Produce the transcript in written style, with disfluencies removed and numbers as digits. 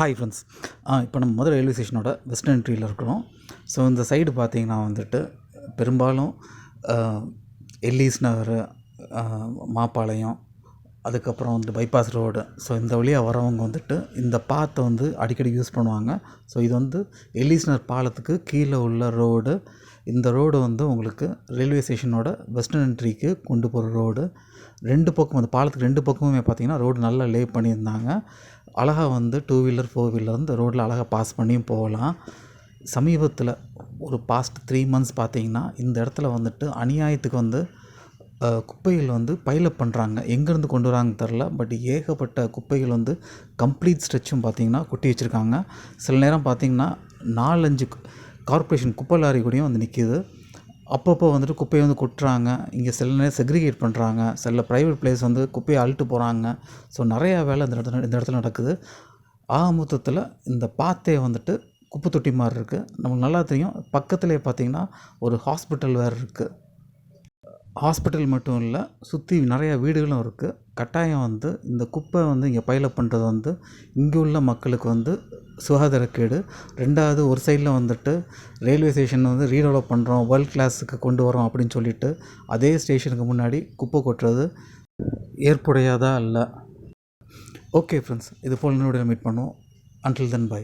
Hi friends. இப்போ நம்ம Madurai railway ஸ்டேஷனோட western என்ட்ரியில் இருக்கிறோம். ஸோ இந்த சைடு பார்த்திங்கன்னா வந்துட்டு பெரும்பாலும் எல்லிஸ் நகர், மாப்பாளையம், அதுக்கப்புறம் வந்துட்டு பைபாஸ் ரோடு. ஸோ இந்த வழியாக வரவங்க வந்துட்டு இந்த பாத்தை வந்து அடிக்கடி யூஸ் பண்ணுவாங்க. ஸோ இது வந்து எல்லிஸ் நகர் பாலத்துக்கு கீழே உள்ள ரோடு. இந்த ரோடு வந்து உங்களுக்கு ரயில்வே ஸ்டேஷனோட வெஸ்டர்ன் என்ட்ரிக்கு கொண்டு போகிற ரோடு. ரெண்டு பக்கம் அந்த பாலத்துக்கு ரெண்டு பக்கமுமே பார்த்திங்கன்னா ரோடு நல்லா லே பண்ணியிருந்தாங்க. அழகாக வந்து 2 வீலர் 4 வீலர் இந்த ரோட்டில் அழகாக பாஸ் பண்ணியும் போகலாம். சமீபத்தில் ஒரு பாஸ்ட் 3 மந்த்ஸ் பார்த்திங்கன்னா இந்த இடத்துல வந்துட்டு அநியாயத்துக்கு வந்து குப்பைகள் வந்து பைலப் பண்ணுறாங்க. எங்கேருந்து கொண்டு வராங்க தெரில. பட் ஏகப்பட்ட குப்பைகள் வந்து கம்ப்ளீட் ஸ்ட்ரெச்சும் பார்த்திங்கன்னா கொட்டி வச்சுருக்காங்க. சில நேரம் பார்த்திங்கன்னா 4-5 கார்ப்பரேஷன் குப்பை லாரி கூடயும் வந்து நிற்கிது. அப்பப்போ வந்துட்டு குப்பையை வந்து கொட்டுறாங்க. இங்கே சில நேரம் செக்ரிகேட் பண்ணுறாங்க. சில ப்ரைவேட் பிளேஸ் வந்து குப்பையை அள்ளிட்டு போகிறாங்க. ஸோ நிறையா வேலை இந்த இடத்துல நடக்குது. மொத்தத்தில் இந்த பாத்தே வந்துட்டு குப்பை தொட்டி மாதிரி இருக்குது. நமக்கு நல்லா தெரியும். பக்கத்துலேயே பார்த்திங்கன்னா ஒரு ஹாஸ்பிட்டல் வேறு இருக்குது. ஹாஸ்பிட்டல் மட்டும் இல்லை, சுற்றி நிறையா வீடுகளும் இருக்குது. கட்டாயம் வந்து இந்த குப்பை வந்து இங்கே பைலப் பண்ணுறது வந்து இங்கே உள்ள மக்களுக்கு வந்து சுகாதாரக்கேடு. ரெண்டாவது, ஒரு சைடில் வந்துட்டு ரயில்வே ஸ்டேஷன் வந்து ரீடெவலப் பண்ணுறோம், வேர்ல்ட் கிளாஸுக்கு கொண்டு வரோம் அப்படின்னு சொல்லிட்டு அதே ஸ்டேஷனுக்கு முன்னாடி குப்பை கொட்டுறது ஏற்புடையதா இல்லை. ஓகே ஃப்ரெண்ட்ஸ், இது போல் இன்னொரு மீட் பண்ணுவோம். Until then by.